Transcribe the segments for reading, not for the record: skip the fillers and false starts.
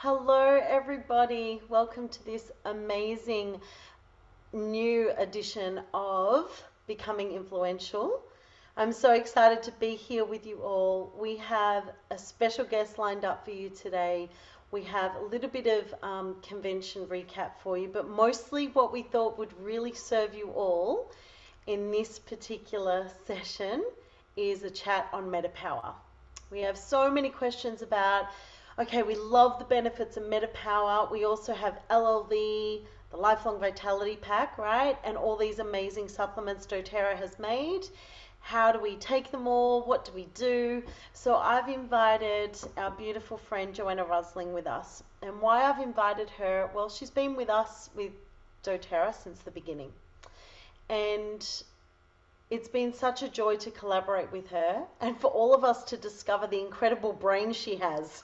Hello, everybody. Welcome to this amazing new edition of Becoming Influential. I'm so excited to be here with you all. We have a special guest lined up for you today. We have a little bit of convention recap for you, but mostly what we thought would really serve you all in this particular session is a chat on MetaPWR. We have so many questions about, okay, we love the benefits of MetaPWR. We also have LLV, the Lifelong Vitality Pack, right? And all these amazing supplements doTERRA has made. How do we take them all? What do we do? So I've invited our beautiful friend Joanna Rosling with us. And why I've invited her, well, she's been with us with doTERRA since the beginning. And it's been such a joy to collaborate with her and for all of us to discover the incredible brain she has.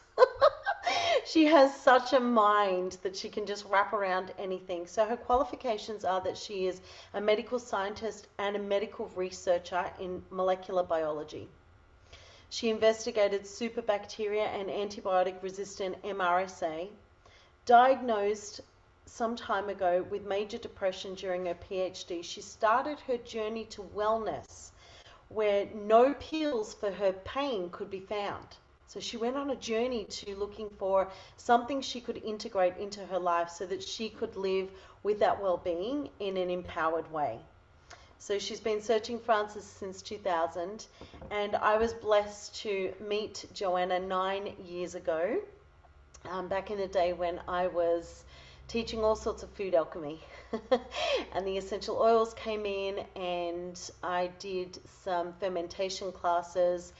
She has such a mind that she can just wrap around anything. So her qualifications are that she is a medical scientist and a medical researcher in molecular biology. She investigated superbacteria and antibiotic-resistant MRSA, diagnosed some time ago with major depression during her PhD. She started her journey to wellness where no pills for her pain could be found. So she went on a journey to looking for something she could integrate into her life so that she could live with that well-being in an empowered way. So she's been searching for answers since 2000, and I was blessed to meet Joanna 9 years ago, back in the day when I was teaching all sorts of food alchemy. And the essential oils came in, and I did some fermentation classes,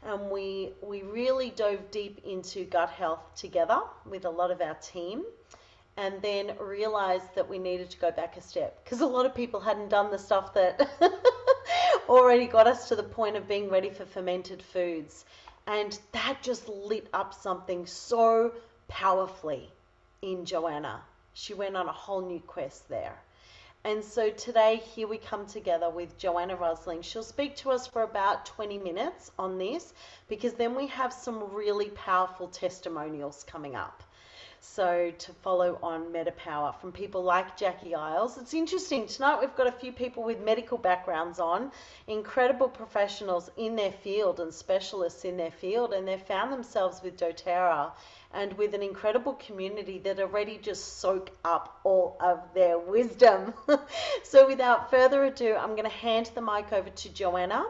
and we really dove deep into gut health together with a lot of our team, and then realized that we needed to go back a step because a lot of people hadn't done the stuff that already got us to the point of being ready for fermented foods. And that just lit up something so powerfully in Joanna. She went on a whole new quest there. And so today, here we come together with Joanna Rosling. She'll speak to us for about 20 minutes on this, because then we have some really powerful testimonials coming up. So to follow on MetaPWR from people like Jackie Iles. It's interesting, tonight we've got a few people with medical backgrounds on, incredible professionals in their field and specialists in their field, and they've found themselves with doTERRA and with an incredible community that already just soak up all of their wisdom. So without further ado, I'm going to hand the mic over to Joanna.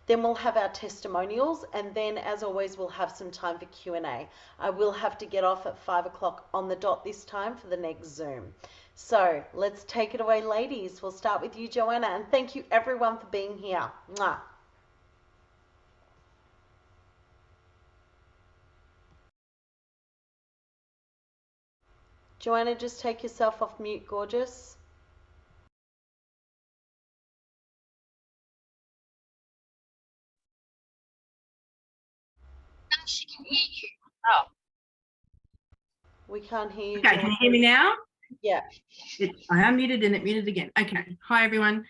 Then we'll have our testimonials, and then, as always, we'll have some time for Q&A. I will have to get off at 5 o'clock on the dot this time for the next Zoom. So let's take it away, ladies. We'll start with you, Joanna, and thank you everyone for being here. Mwah. Joanna, just take yourself off mute, gorgeous. She can hear you. Oh. We can't hear you. Okay, can you hear me now? Yeah. I unmuted and it muted again. Okay. Hi, everyone.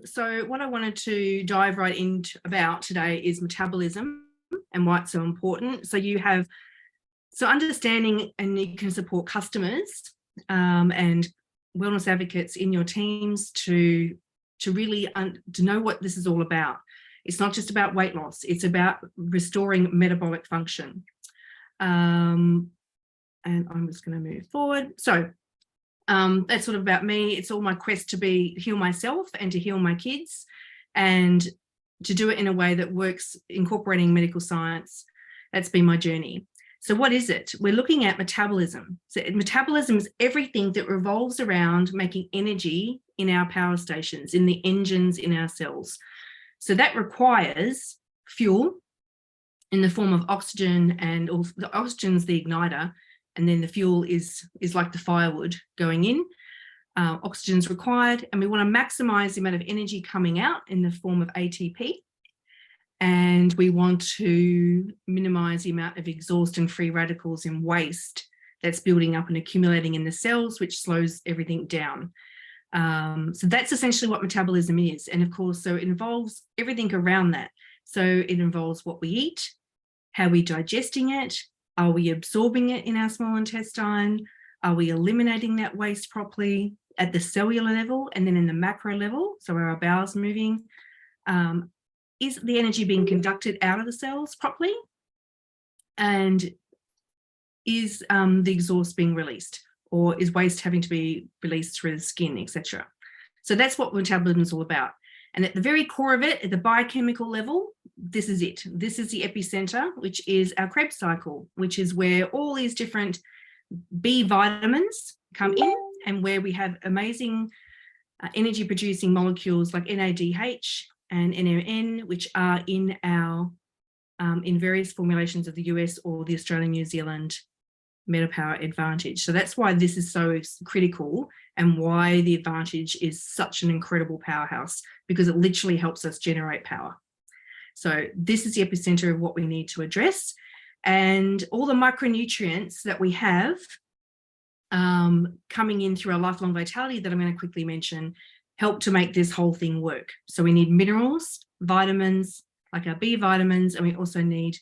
So what I wanted to dive right into about today is metabolism and why it's so important. So understanding, and you can support customers and wellness advocates in your teams to really to know what this is all about. It's not just about weight loss, it's about restoring metabolic function. And I'm just going to move forward. So that's sort of about me. It's all my quest to heal myself and to heal my kids, and to do it in a way that works, incorporating medical science. That's been my journey. So what is it? We're looking at metabolism. So metabolism is everything that revolves around making energy in our power stations, in the engines in our cells. So that requires fuel in the form of oxygen, and the oxygen's the igniter, and then the fuel is like the firewood going in. Oxygen's required, and we want to maximize the amount of energy coming out in the form of ATP. And we want to minimize the amount of exhaust and free radicals and waste that's building up and accumulating in the cells, which slows everything down. So that's essentially what metabolism is. And of course, so it involves everything around that. So it involves what we eat, how we're digesting it, Are we absorbing it in our small intestine? Are we eliminating that waste properly at the cellular level and then in the macro level? So are our bowels moving? Is the energy being conducted out of the cells properly? And is the exhaust being released, or is waste having to be released through the skin, etc.? So that's what metabolism is all about. And at the very core of it, at the biochemical level, this is it. This is the epicenter, which is our Krebs cycle, which is where all these different B vitamins come in, and where we have amazing energy producing molecules like NADH and NMN, which are in our in various formulations of the US or the Australian New Zealand MetaPWR Advantage. So that's why this is so critical, and why the Advantage is such an incredible powerhouse, because it literally helps us generate power. So this is the epicenter of what we need to address, and all the micronutrients that we have coming in through our lifelong vitality that I'm going to quickly mention help to make this whole thing work. So we need minerals, vitamins, like our B vitamins, and we also need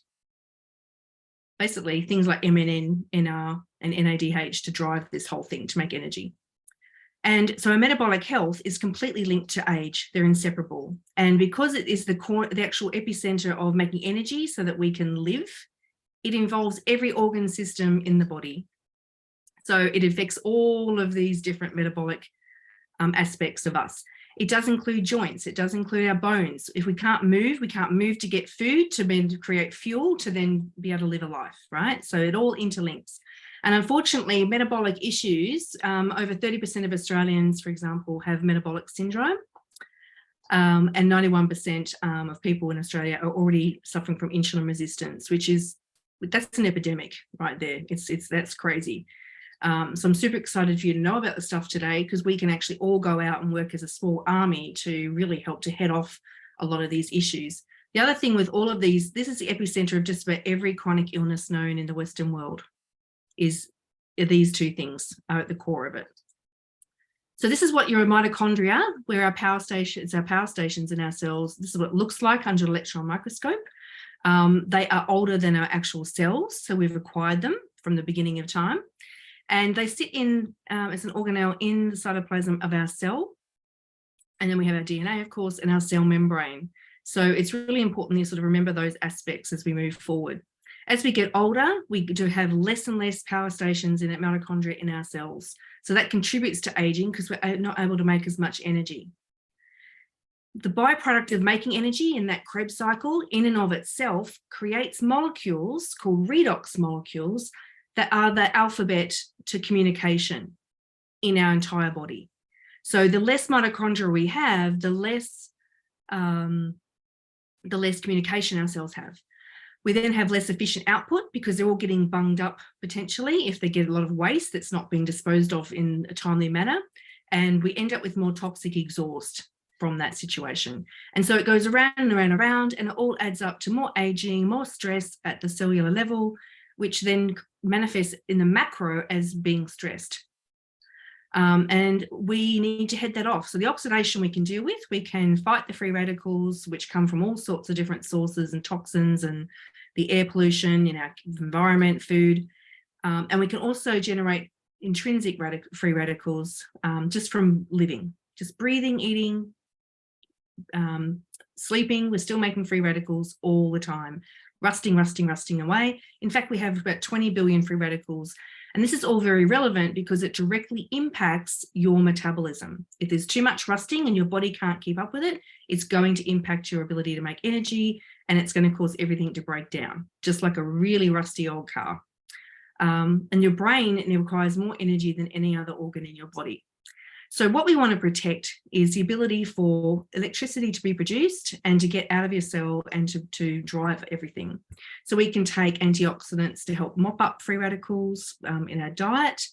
basically things like MNN, NR, and NADH to drive this whole thing, to make energy. And so our metabolic health is completely linked to age. They're inseparable. And because it is the core, the actual epicenter of making energy so that we can live, it involves every organ system in the body. So it affects all of these different metabolic aspects of us. It does include joints. It does include our bones. If we can't move to get food, to then create fuel, to then be able to live a life, right? So it all interlinks. And unfortunately, metabolic issues, over 30% of Australians, for example, have metabolic syndrome. And 91% of people in Australia are already suffering from insulin resistance, that's an epidemic right there. That's crazy. So I'm super excited for you to know about the stuff today, because we can actually all go out and work as a small army to really help to head off a lot of these issues. The other thing with all of these, this is the epicenter of just about every chronic illness known in the Western world, is these two things are at the core of it. So this is what your mitochondria, where our power stations in our cells, this is what it looks like under an electron microscope. They are older than our actual cells, so we've acquired them from the beginning of time. And they sit in as an organelle in the cytoplasm of our cell. And then we have our DNA, of course, and our cell membrane. So it's really important to sort of remember those aspects as we move forward. As we get older, we do have less and less power stations in that mitochondria in our cells. So that contributes to aging, because we're not able to make as much energy. The byproduct of making energy in that Krebs cycle, in and of itself, creates molecules called redox molecules that are the alphabet to communication in our entire body. So the less mitochondria we have, the less communication our cells have. We then have less efficient output, because they're all getting bunged up potentially if they get a lot of waste that's not being disposed of in a timely manner. And we end up with more toxic exhaust from that situation. And so it goes around and around and around, and it all adds up to more aging, more stress at the cellular level, which then manifests in the macro as being stressed. And we need to head that off. So the oxidation we can deal with, we can fight the free radicals, which come from all sorts of different sources and toxins and the air pollution in our environment, food. And we can also generate intrinsic free radicals just from living, just breathing, eating, sleeping. We're still making free radicals all the time. Rusting away. In fact, we have about 20 billion free radicals. And this is all very relevant because it directly impacts your metabolism. If there's too much rusting and your body can't keep up with it, it's going to impact your ability to make energy, and it's going to cause everything to break down, just like a really rusty old car. And your brain requires more energy than any other organ in your body. So what we want to protect is the ability for electricity to be produced and to get out of your cell and to drive everything. So we can take antioxidants to help mop up free radicals in our diet,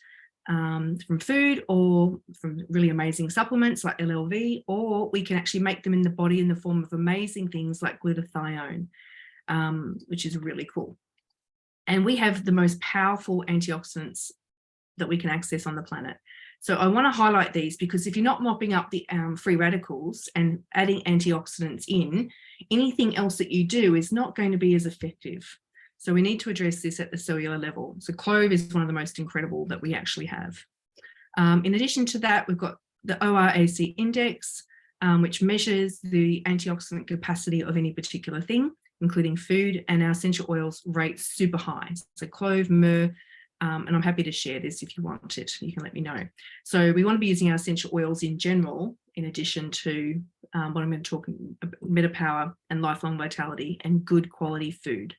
from food, or from really amazing supplements like LLV, or we can actually make them in the body in the form of amazing things like glutathione, which is really cool. And we have the most powerful antioxidants that we can access on the planet. So I want to highlight these, because if you're not mopping up the free radicals and adding antioxidants in, anything else that you do is not going to be as effective. So we need to address this at the cellular level. So clove is one of the most incredible that we actually have. In addition to that, we've got the ORAC index, which measures the antioxidant capacity of any particular thing, including food, and our essential oils rate super high. So clove, myrrh, and I'm happy to share this if you want it, you can let me know. So we want to be using our essential oils in general, in addition to what I'm going to talk about, MetaPWR and lifelong vitality and good quality food.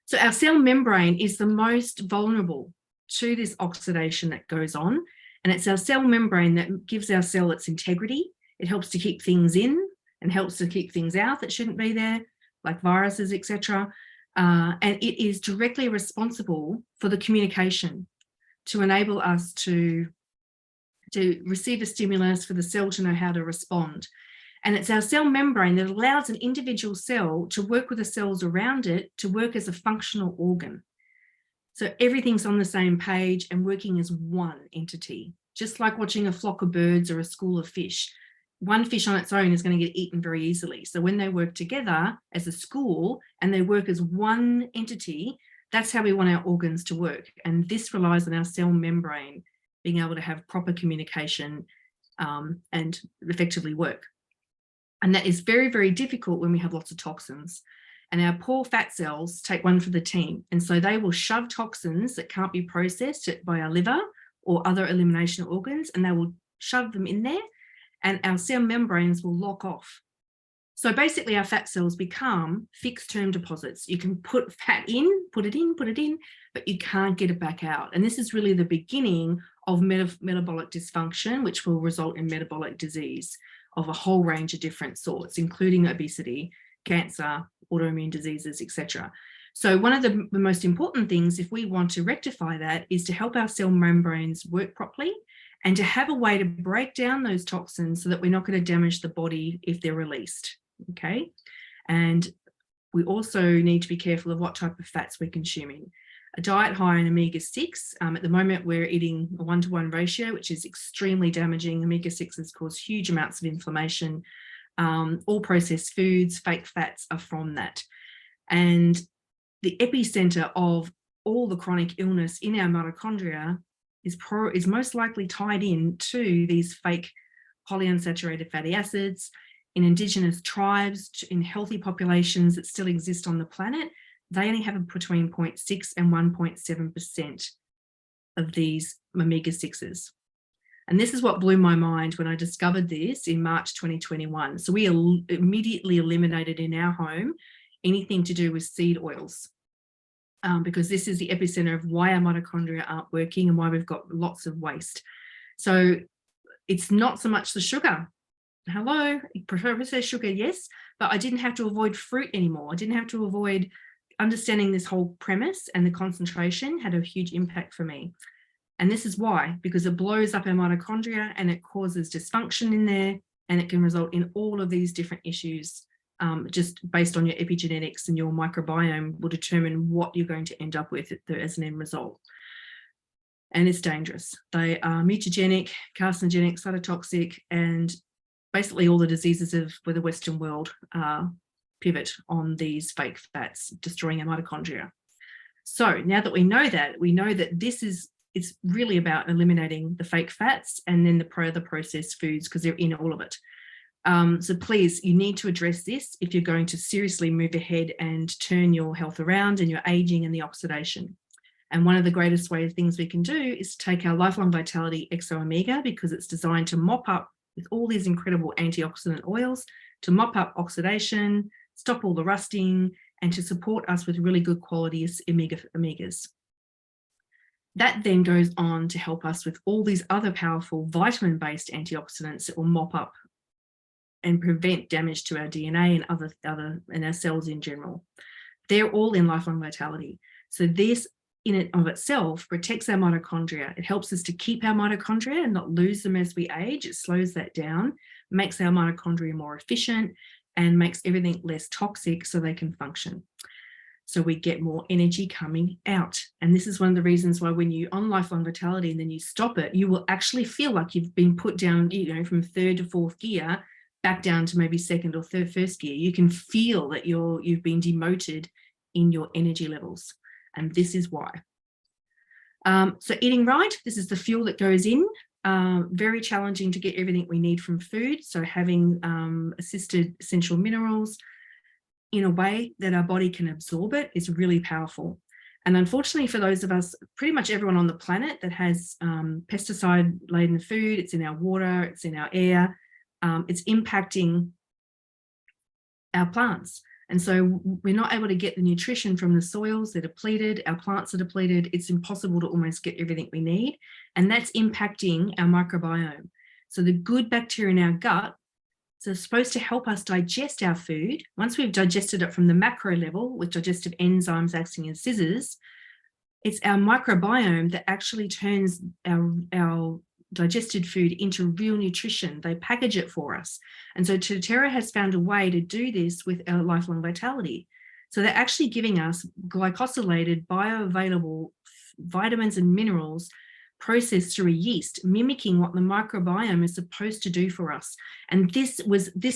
So our cell membrane is the most vulnerable to this oxidation that goes on. And it's our cell membrane that gives our cell its integrity. It helps to keep things in and helps to keep things out that shouldn't be there, like viruses, etc. And it is directly responsible for the communication to enable us to receive a stimulus, for the cell to know how to respond. And it's our cell membrane that allows an individual cell to work with the cells around it to work as a functional organ. So everything's on the same page and working as one entity, just like watching a flock of birds or a school of fish. One fish on its own is going to get eaten very easily. So when they work together as a school and they work as one entity, that's how we want our organs to work. And this relies on our cell membrane being able to have proper communication and effectively work. And that is very, very difficult when we have lots of toxins. And our poor fat cells take one for the team. And so they will shove toxins that can't be processed by our liver or other elimination organs, and they will shove them in there, and our cell membranes will lock off. So basically our fat cells become fixed term deposits. You can put fat in, put it in, but you can't get it back out. And this is really the beginning of metabolic dysfunction, which will result in metabolic disease of a whole range of different sorts, including obesity, cancer, autoimmune diseases, etc. So one of the most important things, if we want to rectify that, is to help our cell membranes work properly and to have a way to break down those toxins so that we're not going to damage the body if they're released, okay? And we also need to be careful of what type of fats we're consuming. A diet high in omega-6, at the moment we're eating a 1-to-1 ratio, which is extremely damaging. Omega-6s cause huge amounts of inflammation. All processed foods, fake fats are from that. And the epicenter of all the chronic illness in our mitochondria is most likely tied in to these fake polyunsaturated fatty acids. In indigenous tribes, in healthy populations that still exist on the planet, they only have between 0.6 and 1.7% of these omega-6s. And this is what blew my mind when I discovered this in March 2021. So we immediately eliminated in our home anything to do with seed oils, because this is the epicenter of why our mitochondria aren't working and why we've got lots of waste. So it's not so much the sugar. Hello, processed sugar, yes, but I didn't have to avoid fruit anymore. I didn't have to avoid understanding this whole premise, and the concentration had a huge impact for me. And this is why, because it blows up our mitochondria and it causes dysfunction in there, and it can result in all of these different issues. Just based on your epigenetics and your microbiome will determine what you're going to end up with as an end result. And it's dangerous. They are mutagenic, carcinogenic, cytotoxic, and basically all the diseases of the Western world pivot on these fake fats, destroying our mitochondria. So now that we know that it's really about eliminating the fake fats and then the processed foods, because they're in all of it. So please, you need to address this if you're going to seriously move ahead and turn your health around and your aging and the oxidation. And one of the greatest things we can do is to take our Lifelong Vitality Exo Omega, because it's designed to mop up with all these incredible antioxidant oils, to mop up oxidation, stop all the rusting, and to support us with really good quality omegas. That then goes on to help us with all these other powerful vitamin-based antioxidants that will mop up and prevent damage to our DNA and other and our cells in general. They're all in Lifelong Vitality. So this in and of itself protects our mitochondria. It helps us to keep our mitochondria and not lose them as we age. It slows that down, makes our mitochondria more efficient, and makes everything less toxic so they can function. So we get more energy coming out. And this is one of the reasons why when you're on Lifelong Vitality and then you stop it, you will actually feel like you've been put down, from 3rd to 4th gear, back down to maybe 2nd or 3rd, 1st gear. You can feel that you've been demoted in your energy levels. And this is why. So eating right, this is the fuel that goes in. Very challenging to get everything we need from food. So having assisted essential minerals in a way that our body can absorb it is really powerful. And unfortunately for those of us, pretty much everyone on the planet that has pesticide-laden food, it's in our water, it's in our air, it's impacting our plants. And so we're not able to get the nutrition from the soils. They're depleted, our plants are depleted. It's impossible to almost get everything we need. And that's impacting our microbiome. So the good bacteria in our gut are supposed to help us digest our food. Once we've digested it from the macro level with digestive enzymes acting as scissors, it's our microbiome that actually turns our digested food into real nutrition. They package it for us. And so doTERRA has found a way to do this with our lifelong vitality. So they're actually giving us glycosylated, bioavailable vitamins and minerals processed through a yeast, mimicking what the microbiome is supposed to do for us. And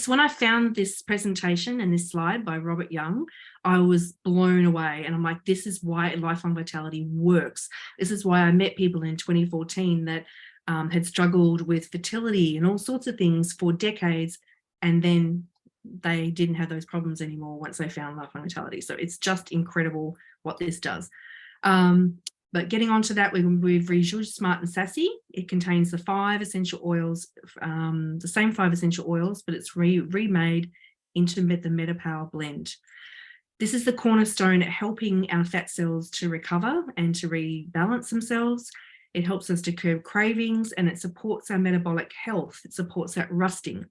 when I found this presentation and this slide by Robert Young, I was blown away. And I'm like, this is why lifelong vitality works. This is why I met people in 2014 that had struggled with fertility and all sorts of things for decades, and then they didn't have those problems anymore once they found lifelong vitality. So it's just incredible what this does. But getting onto that, we've reused Smart and Sassy. It contains the 5 essential oils, the same 5 essential oils, but it's remade into the MetaPWR blend. This is the cornerstone at helping our fat cells to recover and to rebalance themselves. It helps us to curb cravings, and it supports our metabolic health. It supports that rusting.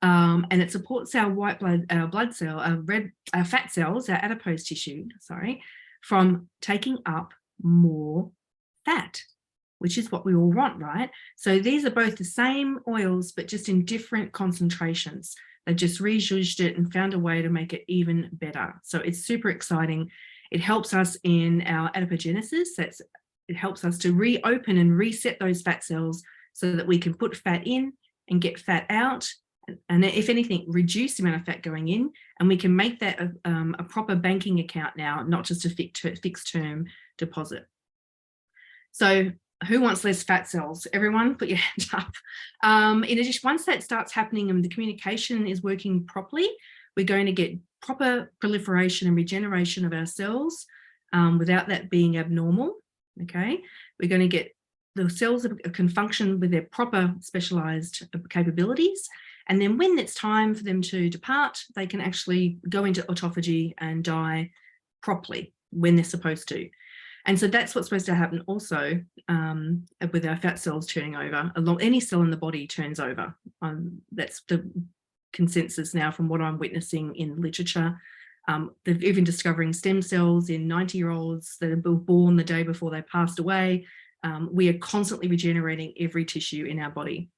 And it supports our white blood, our fat cells, our adipose tissue, from taking up more fat, which is what we all want, right? So these are both the same oils, but just in different concentrations. They've just reused it and found a way to make it even better. So it's super exciting. It helps us in our adipogenesis. It helps us to reopen and reset those fat cells so that we can put fat in and get fat out. And if anything, reduce the amount of fat going in, and we can make that a proper banking account now, not just a fixed term deposit. So who wants less fat cells? Everyone, put your hand up. In addition, once that starts happening and the communication is working properly, we're going to get proper proliferation and regeneration of our cells without that being abnormal. Okay, we're going to get the cells that can function with their proper specialized capabilities. And then when it's time for them to depart, they can actually go into autophagy and die properly when they're supposed to. And so that's what's supposed to happen also with our fat cells turning over. Any cell in the body turns over. That's the consensus now from what I'm witnessing in literature. They're even discovering stem cells in 90-year-olds that are born the day before they passed away. We are constantly regenerating every tissue in our body.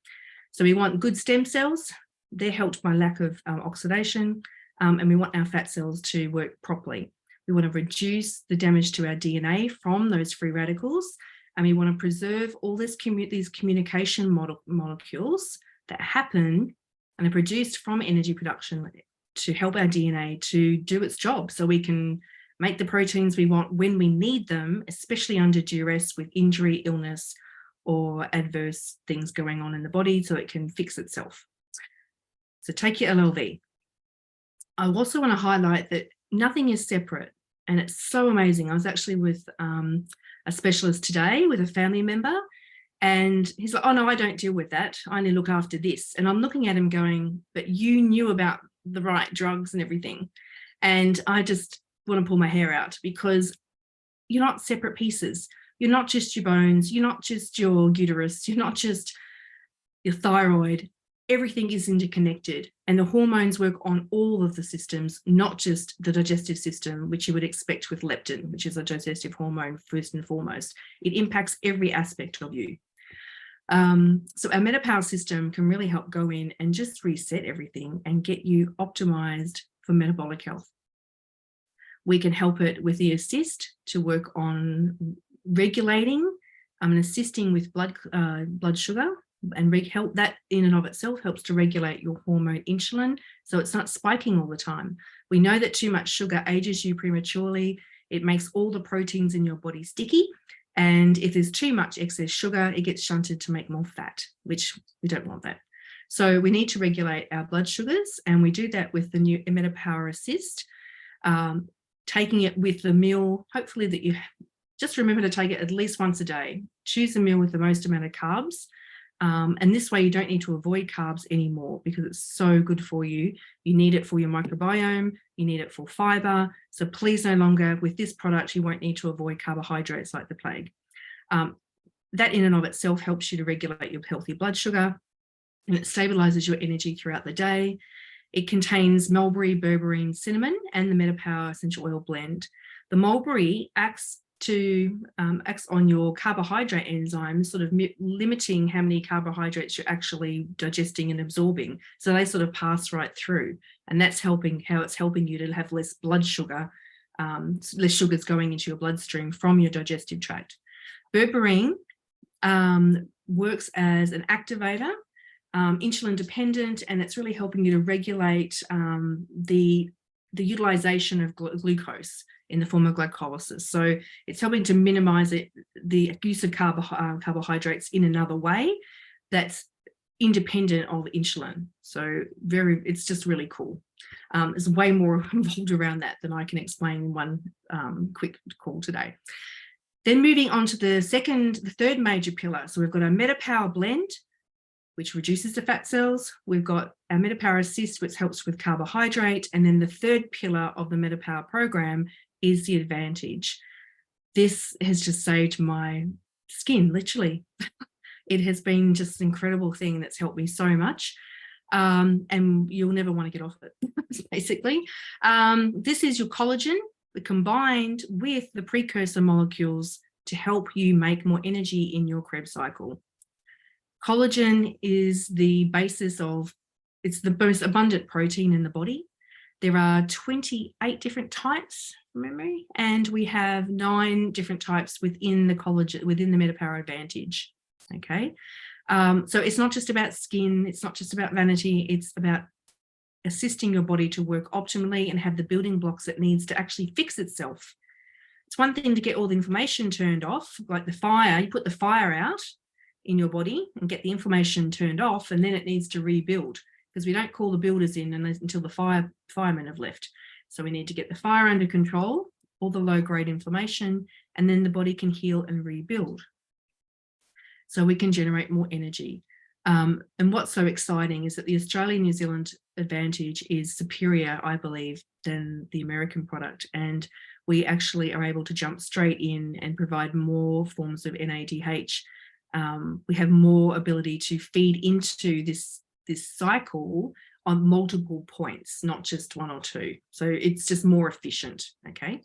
So we want good stem cells. They're helped by lack of oxidation, and we want our fat cells to work properly. We want to reduce the damage to our DNA from those free radicals, and we want to preserve all these communication molecules that happen and are produced from energy production to help our DNA to do its job, so we can make the proteins we want when we need them, especially under duress with injury, illness, or adverse things going on in the body, so it can fix itself. So take your LLV. I also want to highlight that nothing is separate, and it's so amazing. I was actually with a specialist today with a family member, and he's like, oh no, I don't deal with that. I only look after this. And I'm looking at him going, but you knew about the right drugs and everything. And I just want to pull my hair out, because you're not separate pieces. You're not just your bones, you're not just your uterus, you're not just your thyroid. Everything is interconnected, and the hormones work on all of the systems, not just the digestive system, which you would expect with leptin, which is a digestive hormone first and foremost. It impacts every aspect of you. So our MetaPWR system can really help go in and just reset everything and get you optimized for metabolic health. We can help it with the assist to work on regulating and assisting with blood sugar, and help that in and of itself helps to regulate your hormone insulin, so it's not spiking all the time. We know that too much sugar ages you prematurely. It makes all the proteins in your body sticky. And if there's too much excess sugar, it gets shunted to make more fat, which we don't want that. So we need to regulate our blood sugars, and we do that with the new MetaPWR Assist, taking it with the meal, hopefully that you just remember to take it at least once a day. Choose a meal with the most amount of carbs. And this way you don't need to avoid carbs anymore because it's so good for you. You need it for your microbiome, you need it for fiber. So please no longer, with this product, you won't need to avoid carbohydrates like the plague. That in and of itself helps you to regulate your healthy blood sugar, and it stabilizes your energy throughout the day. It contains mulberry, berberine, cinnamon, and the MetaPWR essential oil blend. The mulberry acts on your carbohydrate enzymes, sort of limiting how many carbohydrates you're actually digesting and absorbing. So they sort of pass right through, and that's how it's helping you to have less blood sugar, less sugars going into your bloodstream from your digestive tract. Berberine works as an activator, insulin dependent, and it's really helping you to regulate the utilization of glucose in the form of glycolysis. So it's helping to minimize the use of carbohydrates in another way that's independent of insulin. So it's just really cool. There's way more involved around that than I can explain in one quick call today. Then moving on to the third major pillar. So we've got our MetaPWR blend, which reduces the fat cells. We've got our MetaPWR Assist, which helps with carbohydrate. And then the third pillar of the MetaPWR program is the Advantage. This has just saved my skin, literally. It has been just an incredible thing that's helped me so much. And you'll never want to get off it, basically. This is your collagen combined with the precursor molecules to help you make more energy in your Krebs cycle. Collagen is the basis of, it's the most abundant protein in the body. There are 28 different types from memory, and we have 9 different types within the collagen, within the MetaPWR Advantage. Okay, so it's not just about skin, it's not just about vanity, it's about assisting your body to work optimally and have the building blocks it needs to actually fix itself. It's one thing to get all the inflammation turned off, like the fire, you put the fire out in your body and get the inflammation turned off, and then it needs to rebuild, because we don't call the builders in until the firemen have left. So we need to get the fire under control, all the low-grade inflammation, and then the body can heal and rebuild. So we can generate more energy. And what's so exciting is that the Australian-New Zealand Advantage is superior, I believe, than the American product. And we actually are able to jump straight in and provide more forms of NADH. We have more ability to feed into this cycle on multiple points, not just one or two. So it's just more efficient, okay?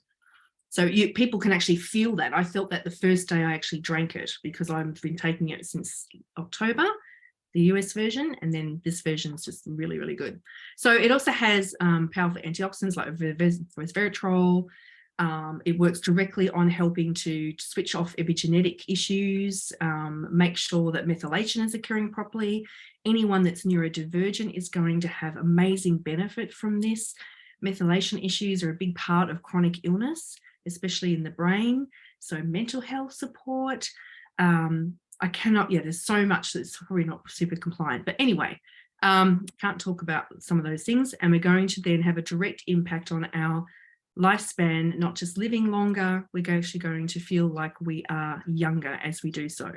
So people can actually feel that. I felt that the first day I actually drank it, because I've been taking it since October, the US version, and then this version is just really, really good. So it also has powerful antioxidants like resveratrol. It works directly on helping to switch off epigenetic issues, make sure that methylation is occurring properly. Anyone that's neurodivergent is going to have amazing benefit from this. Methylation issues are a big part of chronic illness, especially in the brain. So mental health support. There's so much that's probably not super compliant. But anyway, can't talk about some of those things. And we're going to then have a direct impact on our lifespan, not just living longer, we're actually going to feel like we are younger as we do so.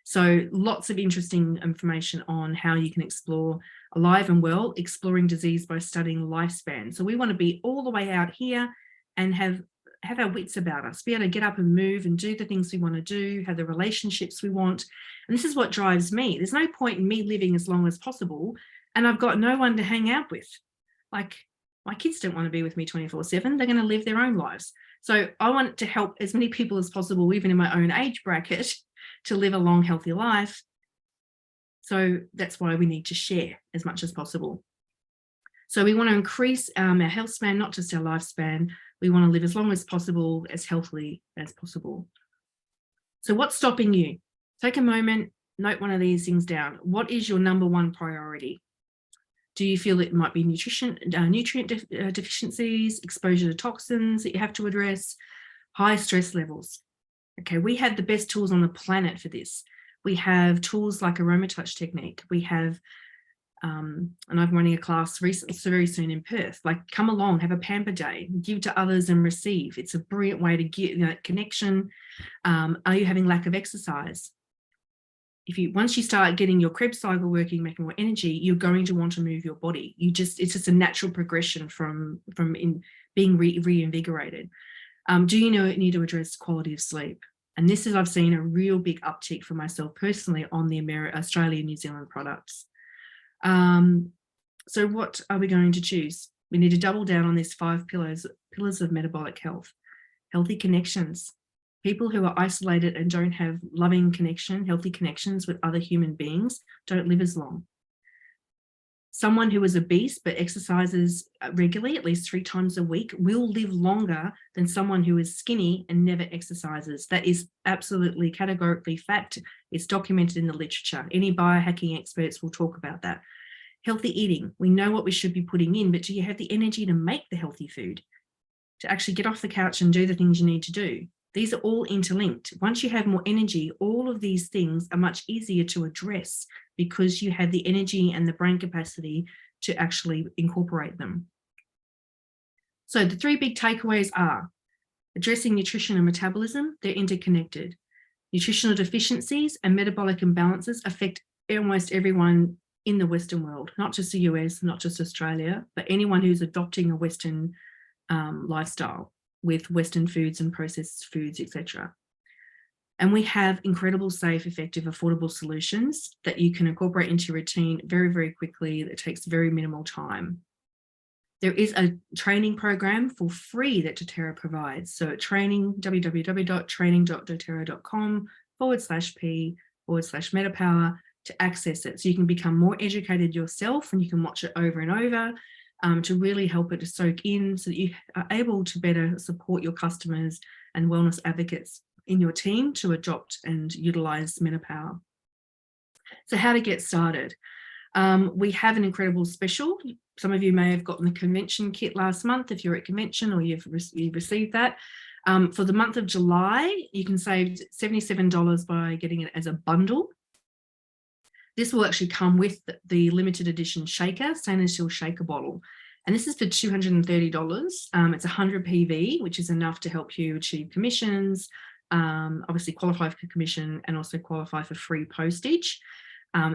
So lots of interesting information on how you can explore Alive and Well, exploring disease by studying lifespan. So we want to be all the way out here and have our wits about us, be able to get up and move and do the things we want to do, have the relationships we want. And this is what drives me. There's no point in me living as long as possible and I've got no one to hang out with. Like, my kids don't want to be with me 24/7. They're going to live their own lives. So I want to help as many people as possible, even in my own age bracket, to live a long, healthy life. So that's why we need to share as much as possible. So we want to increase our health span, not just our lifespan. We want to live as long as possible, as healthily as possible. So what's stopping you? Take a moment, note one of these things down. What is your number one priority? Do you feel it might be nutrient deficiencies, exposure to toxins that you have to address, high stress levels? Okay, we have the best tools on the planet for this. We have tools like aromatouch technique. We have, and I'm running a class very soon in Perth. Like, come along, have a pamper day, give to others and receive. It's a brilliant way to get that connection. Are you having lack of exercise? Once you start getting your Krebs cycle working, making more energy, you're going to want to move your body. It's just a natural progression from being reinvigorated. Do you need to address quality of sleep? And this is, I've seen a real big uptick for myself personally on the Australia, New Zealand products. So what are we going to choose? We need to double down on these 5 pillars of metabolic health. Healthy connections. People who are isolated and don't have loving healthy connections with other human beings don't live as long. Someone who is obese but exercises regularly, at least 3 times a week, will live longer than someone who is skinny and never exercises. That is absolutely categorically fact. It's documented in the literature. Any biohacking experts will talk about that. Healthy eating. We know what we should be putting in, but do you have the energy to make the healthy food? To actually get off the couch and do the things you need to do? These are all interlinked. Once you have more energy, all of these things are much easier to address because you have the energy and the brain capacity to actually incorporate them. So the 3 big takeaways are addressing nutrition and metabolism. They're interconnected. Nutritional deficiencies and metabolic imbalances affect almost everyone in the Western world, not just the US, not just Australia, but anyone who's adopting a Western lifestyle with Western foods and processed foods, etc. And we have incredible, safe, effective, affordable solutions that you can incorporate into your routine very, very quickly. That takes very minimal time. There is a training program for free that doTERRA provides. So training, www.training.doTERRA.com/P/MetaPWR to access it. So you can become more educated yourself and you can watch it over and over. To really help it to soak in so that you are able to better support your customers and wellness advocates in your team to adopt and utilize MetaPWR. So how to get started? We have an incredible special. Some of you may have gotten the convention kit last month if you're at convention or you've received that. For the month of July, you can save $77 by getting it as a bundle. This will actually come with the limited edition shaker, stainless steel shaker bottle. And this is for $230. It's 100 PV, which is enough to help you achieve commissions, obviously qualify for commission and also qualify for free postage.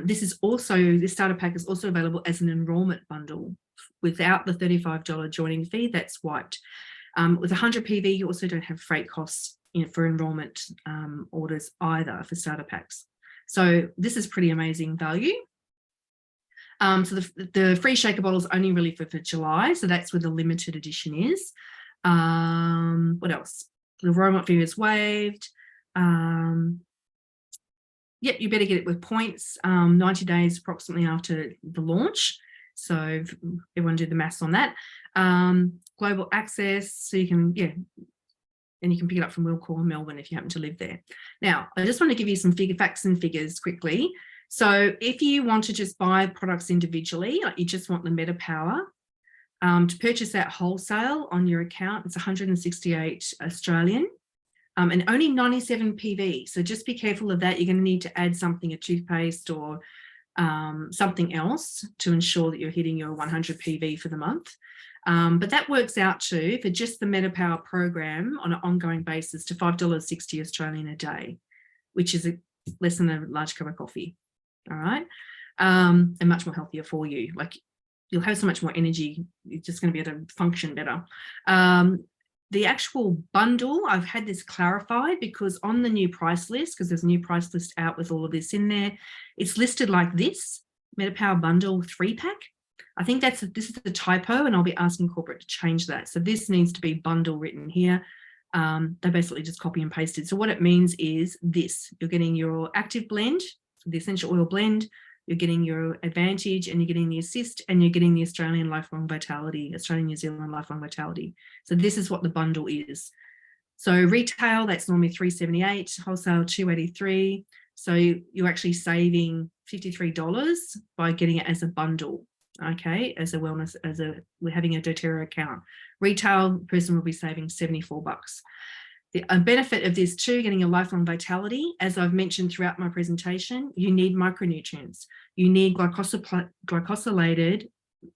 This starter pack is also available as an enrollment bundle without the $35 joining fee. That's wiped. With 100 PV, you also don't have freight costs for enrollment orders either for starter packs. So this is pretty amazing value. So the free shaker bottle is only really for July. So that's where the limited edition is. What else? The enrollment fee is waived. Yep, you better get it with points, 90 days approximately after the launch. So everyone do the maths on that. Global access, so you can, and you can pick it up from Wilcore, Melbourne, if you happen to live there. Now, I just want to give you some facts and figures quickly. So if you want to just buy products individually, like you just want the MetaPWR, to purchase that wholesale on your account, it's 168 Australian and only 97 PV. So just be careful of that. You're going to need to add something, a toothpaste or something else to ensure that you're hitting your 100 PV for the month. But that works out to, for just the MetaPWR program on an ongoing basis, to $5.60 Australian a day, which is less than a large cup of coffee. All right. And much more healthier for you. Like, you'll have so much more energy. You're just going to be able to function better. The actual bundle, I've had this clarified because on the new price list, because there's a new price list out with all of this in there, it's listed like this, MetaPWR bundle 3-pack. I think this is the typo, and I'll be asking corporate to change that. So this needs to be bundle written here. They basically just copy and pasted. So what it means is this: you're getting your active blend, the essential oil blend, you're getting your advantage, and you're getting the assist, and you're getting the Australian Lifelong Vitality, Australian New Zealand Lifelong Vitality. So this is what the bundle is. So retail, that's normally $378, wholesale $283. So you're actually saving $53 by getting it as a bundle. okay, we're having a doTERRA account. Retail person will be saving $74. The benefit of this too, getting a lifelong vitality, as I've mentioned throughout my presentation, you need micronutrients. You need glycosylated,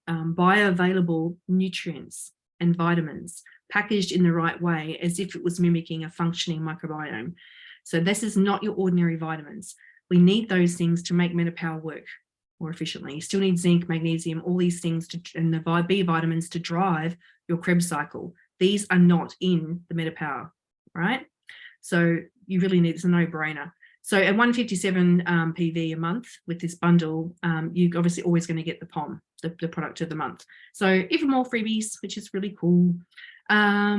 bioavailable nutrients and vitamins packaged in the right way, as if it was mimicking a functioning microbiome. So this is not your ordinary vitamins. We need those things to make MetaPWR work more efficiently. You still need zinc, magnesium, all these things and the B vitamins to drive your Krebs cycle. These are not in the MetaPWR, right? So you really need, it's a no-brainer. So at 157 PV a month with this bundle, you're obviously always going to get the POM, the product of the month. So even more freebies, which is really cool. Yeah,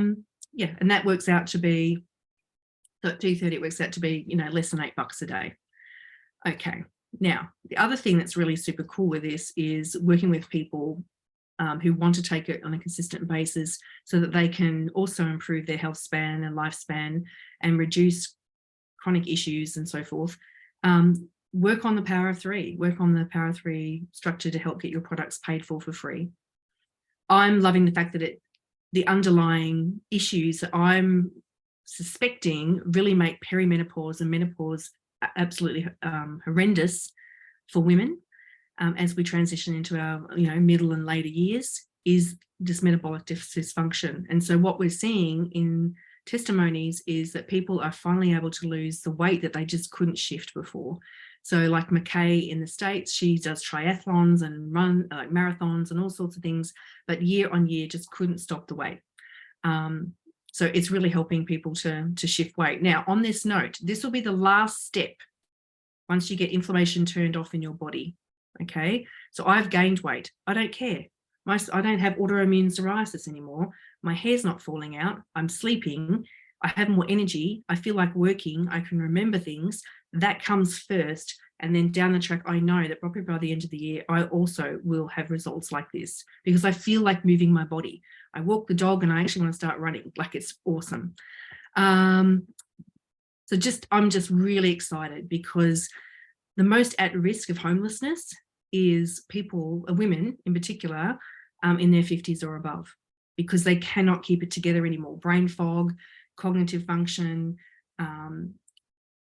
and that works out to be, at 230, it works out to be, less than $8 a day. Okay, now the other thing that's really super cool with this is working with people who want to take it on a consistent basis so that they can also improve their health span and lifespan and reduce chronic issues and so forth. Work on the power of three, work on the power of three structure to help get your products paid for free. I'm loving the fact that the underlying issues that I'm suspecting really make perimenopause and menopause absolutely horrendous for women as we transition into our middle and later years, is this metabolic dysfunction. And so what we're seeing in testimonies is that people are finally able to lose the weight that they just couldn't shift before. So like McKay in the States, she does triathlons and run like marathons and all sorts of things, but year on year just couldn't stop the weight. So it's really helping people to shift weight. Now, on this note, this will be the last step once you get inflammation turned off in your body. Okay, so I've gained weight. I don't care. I don't have autoimmune psoriasis anymore. My hair's not falling out. I'm sleeping. I have more energy. I feel like working. I can remember things. That comes first. And then down the track, I know that probably by the end of the year, I also will have results like this because I feel like moving my body. I walk the dog and I actually want to start running. Like, it's awesome. I'm just really excited because the most at risk of homelessness is people, women in particular, in their 50s or above, because they cannot keep it together anymore. Brain fog, cognitive function,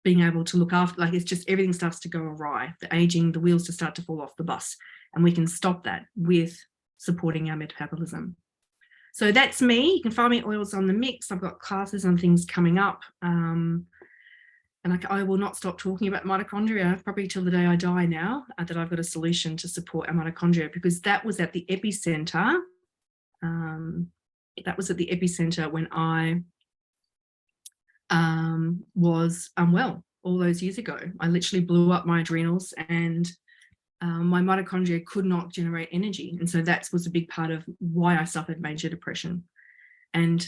being able to look after, like, it's just everything starts to go awry. The aging, the wheels just start to fall off the bus. And we can stop that with supporting our metabolism. So that's me. You can find me at Oils on the Mix. I've got classes and things coming up. And I will not stop talking about mitochondria probably till the day I die now, that I've got a solution to support our mitochondria, because that was at the epicenter. That was at the epicenter when I was unwell all those years ago. I literally blew up my adrenals and my mitochondria could not generate energy. And so that was a big part of why I suffered major depression. And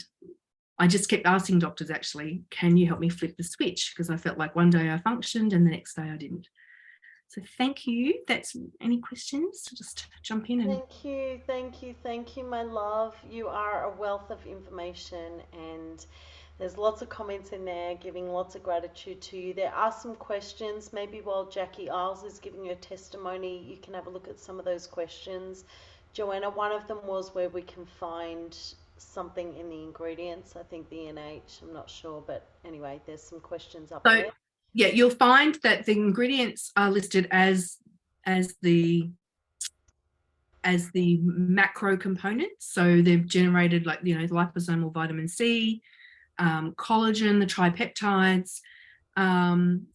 I just kept asking doctors, actually, can you help me flip the switch? Because I felt like one day I functioned and the next day I didn't. So thank you. That's any questions? Just jump in. Thank you, my love. You are a wealth of information, and there's lots of comments in there giving lots of gratitude to you. There are some questions. Maybe while Jackie Isles is giving her testimony, you can have a look at some of those questions. Joanna, one of them was where we can find something in the ingredients. I think the NH, I'm not sure, but anyway, there's some questions up there. Yeah, you'll find that the ingredients are listed as the macro components. So they've generated, like, liposomal vitamin C, collagen, the tripeptides, and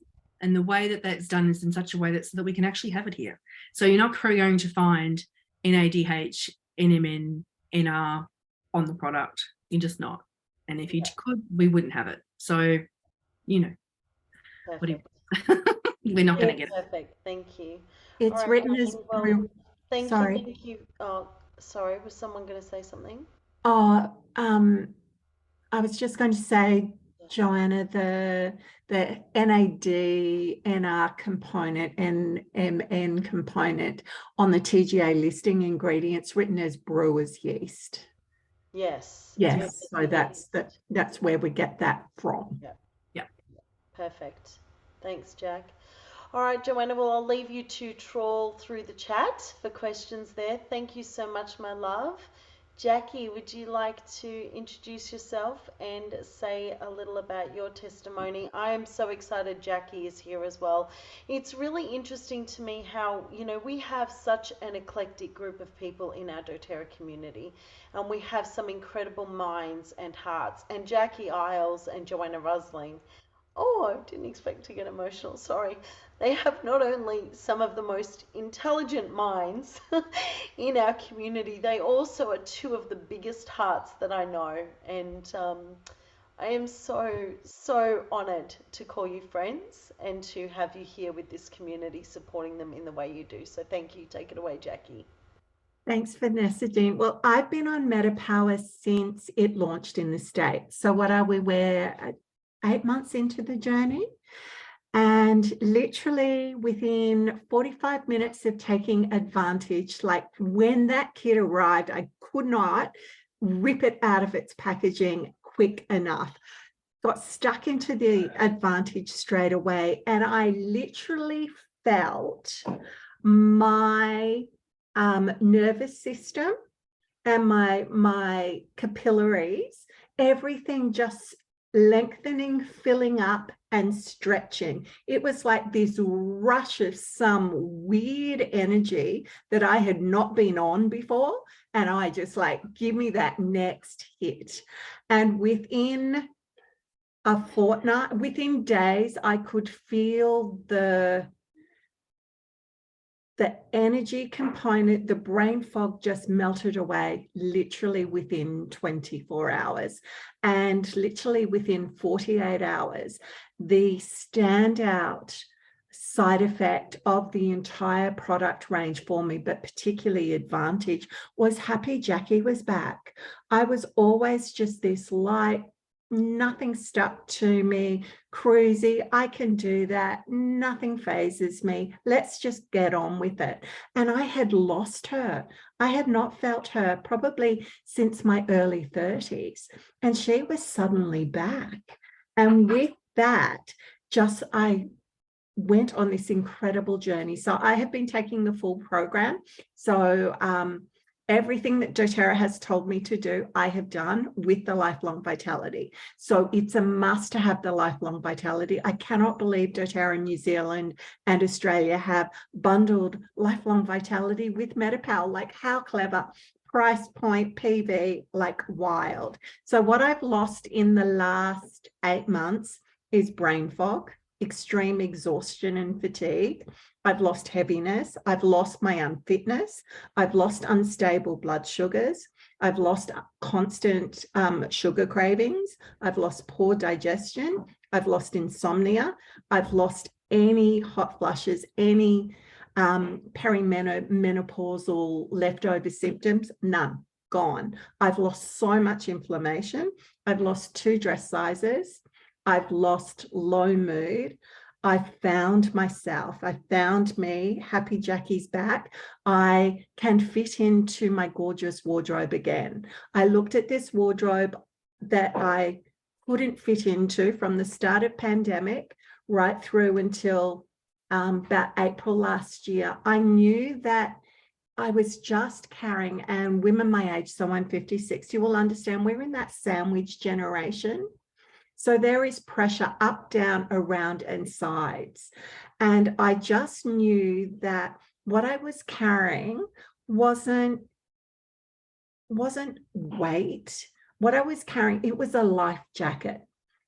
the way that that's done is in such a way that so that we can actually have it here. So you're not going to find NADH, NMN, NR on the product. You're just not. And if you could, we wouldn't have it. So, Perfect. We're not going to get it. Perfect. Thank you. It's written as brew. Thank you. Oh, sorry. Was someone going to say something? Oh, I was just going to say, Joanna, the NAD, NR component and MN component on the TGA listing ingredients written as brewer's yeast. Yes. Yes. So that's where we get that from. Yeah. Perfect. Thanks, Jack. All right, Joanna, well, I'll leave you to trawl through the chat for questions there. Thank you so much, my love. Jackie, would you like to introduce yourself and say a little about your testimony? I am so excited Jackie is here as well. It's really interesting to me how, we have such an eclectic group of people in our doTERRA community, and we have some incredible minds and hearts. And Jackie Iles and Joanna Rosling, oh, I didn't expect to get emotional, sorry. They have not only some of the most intelligent minds in our community, they also are two of the biggest hearts that I know. And I am so, so honored to call you friends and to have you here with this community, supporting them in the way you do. So thank you. Take it away, Jackie. Thanks, Vanessa Jean. Well, I've been on MetaPWR since it launched in the States. So what are we? We're 8 months into the journey. And literally within 45 minutes of taking advantage, like when that kit arrived, I could not rip it out of its packaging quick enough. Got stuck into the advantage straight away. And I literally felt my nervous system and my capillaries, everything just lengthening, filling up and stretching. It was like this rush of some weird energy that I had not been on before. And I just like, give me that next hit. And within a fortnight, within days, I could feel the energy component, the brain fog just melted away literally within 24 hours. And literally within 48 hours, the standout side effect of the entire product range for me, but particularly Advantage, was Happy Jackie was back. I was always just this light, nothing stuck to me, cruisy, I can do that, nothing phases me, let's just get on with it. And I had lost her. I had not felt her probably since my early 30s, and she was suddenly back. And with that, I went on this incredible journey. So I have been taking the full program. So everything that doTERRA has told me to do, I have done with the Lifelong Vitality. So it's a must to have the Lifelong Vitality. I cannot believe doTERRA New Zealand and Australia have bundled Lifelong Vitality with MetaPWR. Like, how clever. Price point, PV, like wild. So what I've lost in the last 8 months is brain fog, extreme exhaustion and fatigue. I've lost heaviness. I've lost my unfitness. I've lost unstable blood sugars. I've lost constant sugar cravings. I've lost poor digestion. I've lost insomnia. I've lost any hot flushes, any perimenopausal leftover symptoms, none, gone. I've lost so much inflammation. I've lost 2 dress sizes. I've lost low mood. I found myself. I found me. Happy Jackie's back. I can fit into my gorgeous wardrobe again. I looked at this wardrobe that I couldn't fit into from the start of pandemic right through until about April last year. I knew that I was just carrying, and women my age, so I'm 56, you will understand we're in that sandwich generation. So there is pressure up, down, around, and sides. And I just knew that what I was carrying wasn't weight. What I was carrying, it was a life jacket.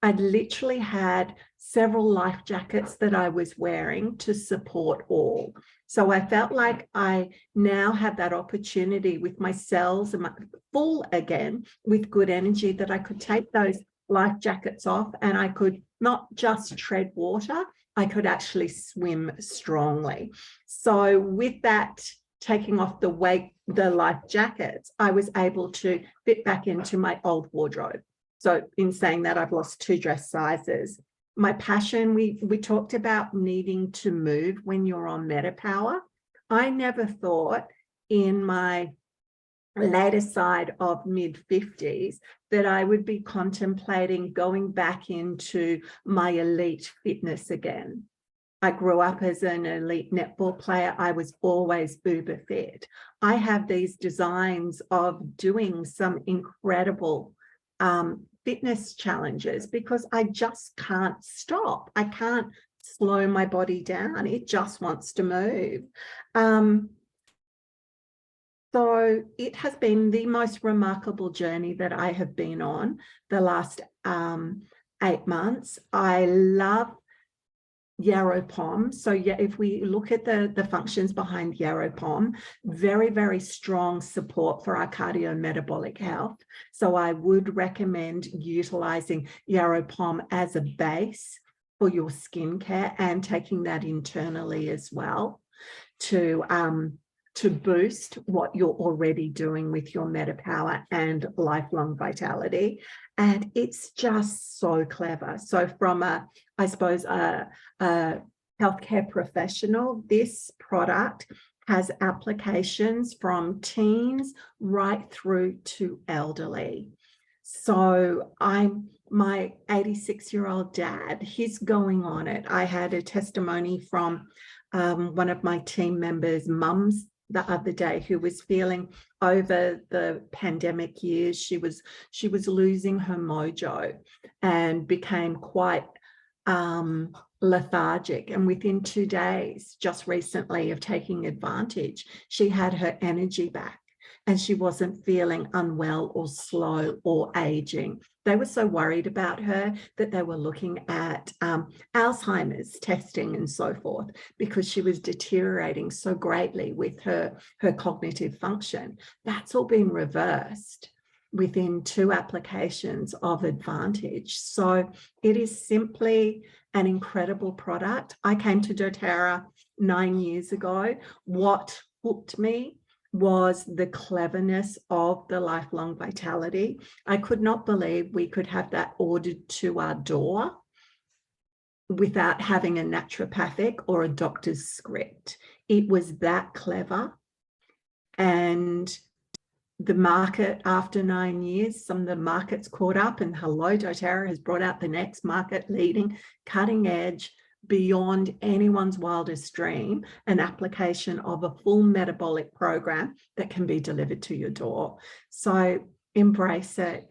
I literally had several life jackets that I was wearing to support all. So I felt like I now had that opportunity with my cells and full again with good energy, that I could take those life jackets off and I could not just tread water, I could actually swim strongly. So with that, taking off the weight, the life jackets, I was able to fit back into my old wardrobe. So in saying that, I've lost 2 dress sizes. My passion, we talked about needing to move when you're on MetaPWR. I never thought in my later side of mid-50s that I would be contemplating going back into my elite fitness again. I grew up as an elite netball player. I was always uber fit. I have these designs of doing some incredible fitness challenges because I just can't stop. I can't slow my body down. It just wants to move. So it has been the most remarkable journey that I have been on the last 8 months. I love Yaropom. So yeah, if we look at the functions behind Yaropom, very, very strong support for our cardiometabolic health. So I would recommend utilizing Yaropom as a base for your skincare and taking that internally as well to boost what you're already doing with your MetaPWR and lifelong vitality. And it's just so clever. So from I suppose, a healthcare professional, this product has applications from teens right through to elderly. So my 86-year-old dad, he's going on it. I had a testimony from one of my team members' mums the other day who was feeling over the pandemic years, she was losing her mojo and became quite lethargic. And within 2 days, just recently of taking advantage, she had her energy back and she wasn't feeling unwell or slow or aging. They were so worried about her that they were looking at Alzheimer's testing and so forth because she was deteriorating so greatly with her cognitive function. That's all been reversed within 2 applications of Advantage. So it is simply an incredible product. I came to doTERRA 9 years ago. What hooked me was the cleverness of the lifelong vitality. I could not believe we could have that ordered to our door without having a naturopathic or a doctor's script. It was that clever. And the market, after 9 years, some of the markets caught up, and hello, doTERRA has brought out the next market leading, cutting edge, beyond anyone's wildest dream, an application of a full metabolic program that can be delivered to your door. So embrace it.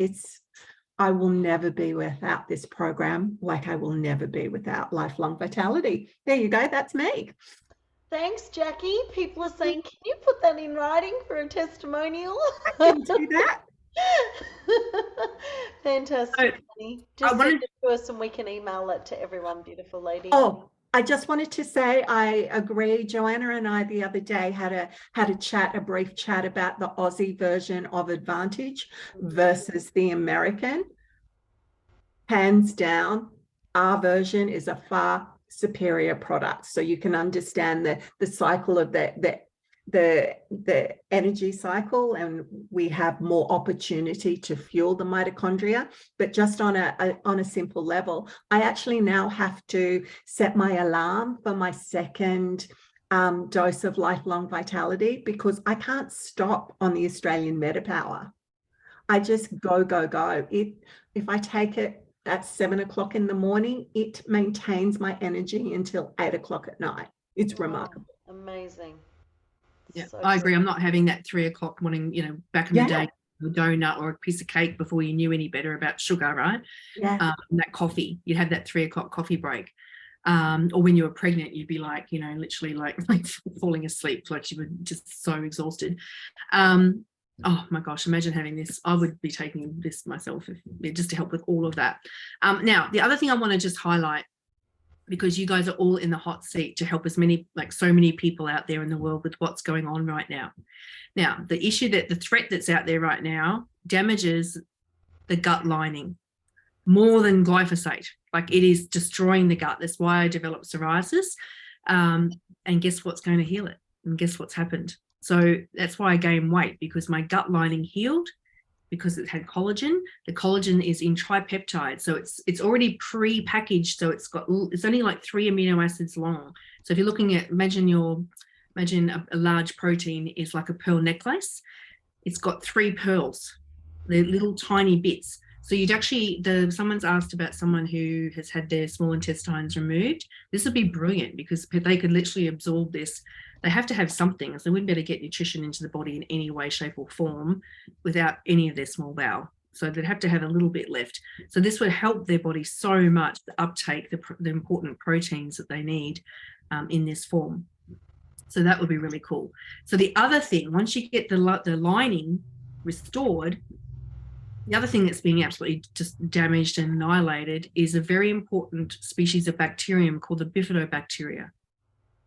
I will never be without this program, like I will never be without lifelong vitality. There you go. That's me. Thanks, Jackie. People are saying, can you put that in writing for a testimonial? I can do that. Fantastic, honey. Just send it to us and we can email it to everyone, beautiful lady. Oh, I just wanted to say I agree. Joanna and I the other day had a brief chat about the Aussie version of Advantage versus the American. Hands down, our version is a far superior product. So you can understand the cycle of the energy cycle, and we have more opportunity to fuel the mitochondria. But just on a simple level, I actually now have to set my alarm for my second dose of lifelong vitality because I can't stop on the Australian MetaPWR. I just go. If I take it at 7 o'clock in the morning, it maintains my energy until 8 o'clock at night. It's remarkable. Amazing. Yeah, so I agree. I'm not having that 3 o'clock morning, back in the day, a donut or a piece of cake before you knew any better about sugar, right? Yeah. That coffee, you'd have that 3 o'clock coffee break. Or when you were pregnant, you'd be like, literally like falling asleep, like you were just so exhausted. Oh my gosh, imagine having this. I would be taking this myself just to help with all of that. Now, the other thing I want to just highlight, because you guys are all in the hot seat to help so many people out there in the world with what's going on right now. Now, the threat that's out there right now damages the gut lining more than glyphosate. Like, it is destroying the gut. That's why I developed psoriasis. And guess what's going to heal it? And guess what's happened? So that's why I gained weight, because my gut lining healed, because it had collagen. The collagen is in tripeptide, so it's already pre-packaged, so it's only like 3 amino acids long. So if you're looking at, imagine a large protein is like a pearl necklace. It's got 3 pearls. They're little tiny bits. So you'd actually, someone's asked about someone who has had their small intestines removed. This would be brilliant because they could literally absorb this. They have to have something, so they wouldn't be able to get nutrition into the body in any way, shape, or form without any of their small bowel. So they'd have to have a little bit left. So this would help their body so much to uptake the important proteins that they need in this form. So that would be really cool. So the other thing, once you get the lining restored, the other thing that's being absolutely just damaged and annihilated is a very important species of bacterium called the bifidobacteria.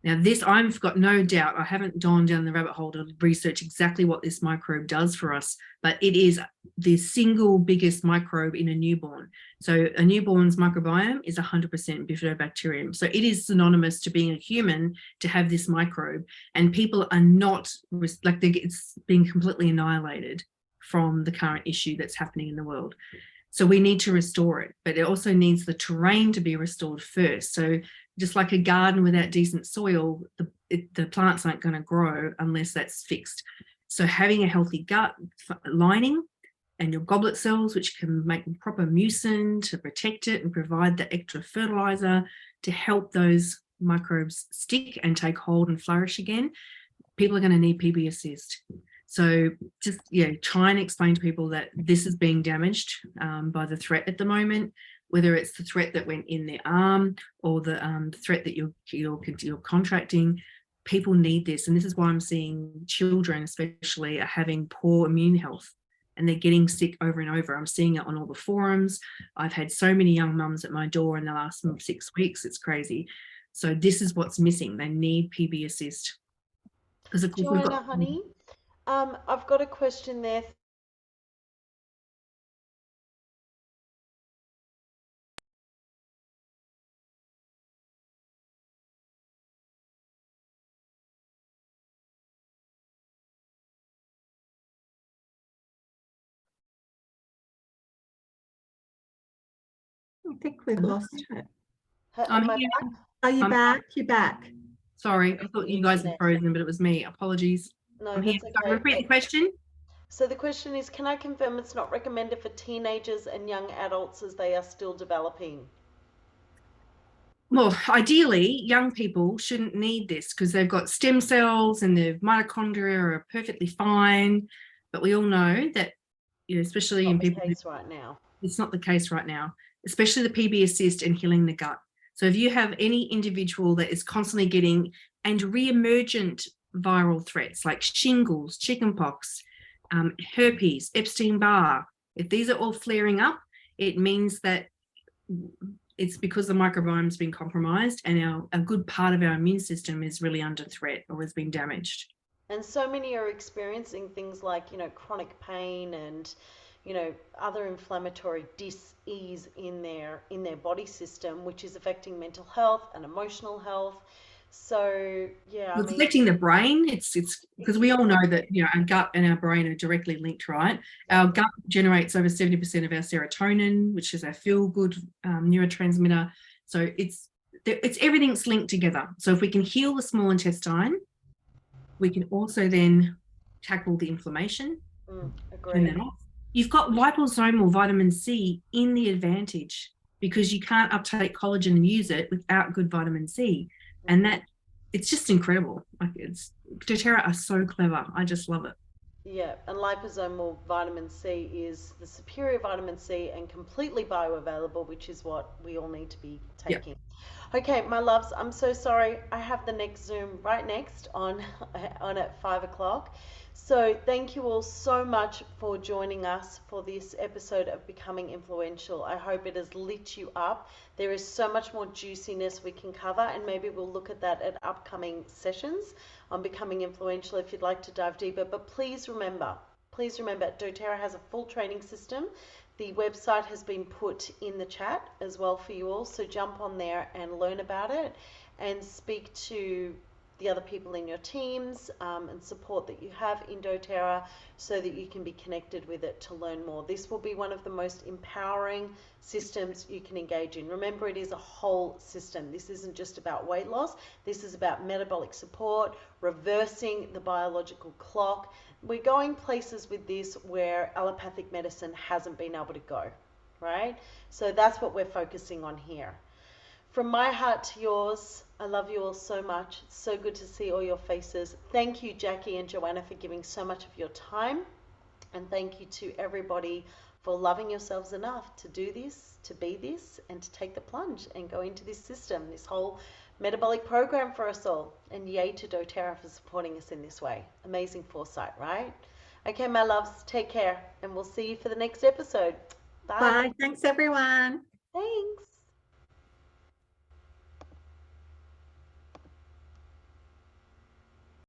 Now this, I've got no doubt, I haven't gone down the rabbit hole to research exactly what this microbe does for us, but it is the single biggest microbe in a newborn. So a newborn's microbiome is 100% bifidobacterium. So it is synonymous to being a human to have this microbe, and people are not, like, it's being completely annihilated from the current issue that's happening in the world. So we need to restore it, but it also needs the terrain to be restored first. So just like a garden without decent soil, the plants aren't going to grow unless that's fixed. So having a healthy gut lining and your goblet cells, which can make proper mucin to protect it and provide the extra fertilizer to help those microbes stick and take hold and flourish again, people are going to need PB assist. So just, try and explain to people that this is being damaged by the threat at the moment, whether it's the threat that went in their arm or the threat that you're contracting. People need this. And this is why I'm seeing children especially are having poor immune health and they're getting sick over and over. I'm seeing it on all the forums. I've had so many young mums at my door in the last 6 weeks. It's crazy. So this is what's missing. They need PB assist. Because of course Joanna, honey, I've got a question there. I think we've lost her. Am I here. back? Are you back? You're back. Sorry, I thought you guys had frozen, but it was me. Apologies. No, I'm here. that's So okay. repeat the question. So the question is, can I confirm it's not recommended for teenagers and young adults as they are still developing? Well, ideally, young people shouldn't need this because they've got stem cells and their mitochondria are perfectly fine. But we all know that, especially in people, Case right now. It's not the case right now, especially the PB assist and healing the gut. So if you have any individual that is constantly getting and re-emergent viral threats like shingles, chickenpox, herpes, Epstein-Barr, if these are all flaring up, it means that it's because the microbiome has been compromised and a good part of our immune system is really under threat or has been damaged. And so many are experiencing things like, chronic pain and, other inflammatory dis-ease in their body system, which is affecting mental health and emotional health. So yeah, It's affecting the brain. It's because we all know that our gut and our brain are directly linked, right? Our gut generates over 70% of our serotonin, which is our feel-good neurotransmitter. So it's everything's linked together. So if we can heal the small intestine, we can also then tackle the inflammation. Turn that off. You've got liposomal vitamin C in the advantage because you can't uptake collagen and use it without good vitamin C, and that. It's just incredible. Like doTERRA are so clever. I just love it. Yeah, and liposomal vitamin C is the superior vitamin C and completely bioavailable, which is what we all need to be taking. Yep. Okay, my loves, I'm so sorry. I have the next Zoom right next on at 5 o'clock. So thank you all so much for joining us for this episode of Becoming Influential. I hope it has lit you up. There is so much more juiciness we can cover, and maybe we'll look at that at upcoming sessions on Becoming Influential if you'd like to dive deeper. But please remember, doTERRA has a full training system. The website has been put in the chat as well for you all, so jump on there and learn about it and speak to the other people in your teams and support that you have in doTERRA so that you can be connected with it to learn more. This will be one of the most empowering systems you can engage in. Remember, it is a whole system. This isn't just about weight loss. This is about metabolic support, reversing the biological clock. We're going places with this where allopathic medicine hasn't been able to go. right? So that's what we're focusing on here. From my heart to yours, I love you all so much. It's so good to see all your faces. Thank you, Jackie and Joanna, for giving so much of your time. And thank you to everybody for loving yourselves enough to do this, to be this, and to take the plunge and go into this system, this whole metabolic program for us all. And yay to doTERRA for supporting us in this way. Amazing foresight, right? Okay, my loves, take care, and we'll see you for the next episode. Bye. Bye. Thanks, everyone. Thanks.